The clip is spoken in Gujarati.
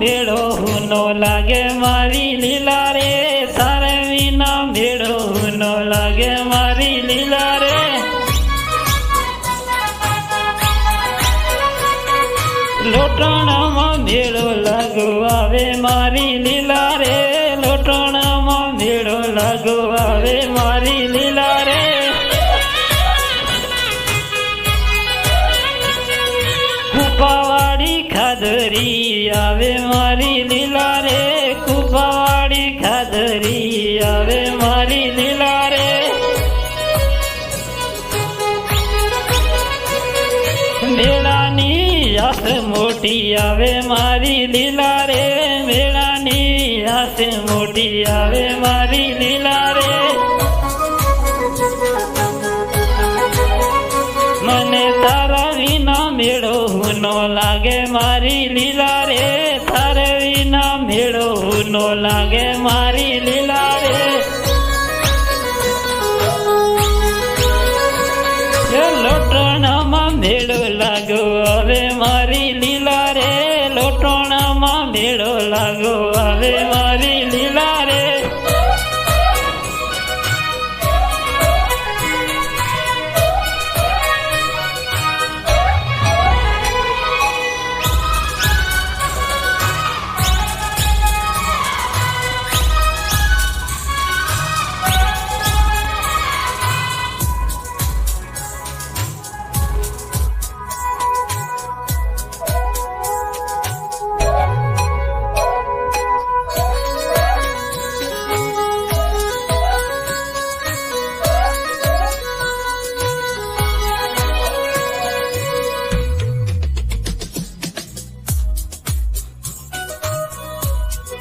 મેળો નો લાગે મારી લીલા રે, તારે વિના મેળો નો લાગે મારી લીલા રે. લોટણામાં મેળો લાગો આવે મારી લીલા રે, લોટણામાં મેળો લાગો આવે મારી લીલા રે. કુપાવાડી ખાધરી આવે મારી લીલા રે, કુપાવાડી ખાધરી આવે મારી લીલા રે. મેળાની આસ મોટી આવે મારી લીલા રે, મેળાની આસ મોટી આવે મારી લીલા રે. મને તારા વિના મેળો નો લાગે મારી લીલા રે, તારા વિના મેળો નો લાગે મારી લીલા રે. લોટણામાં મેળો લાગો આવે મારી લીલા રે, લોટણામાં મેળો લાગો આવે મારી લીલા.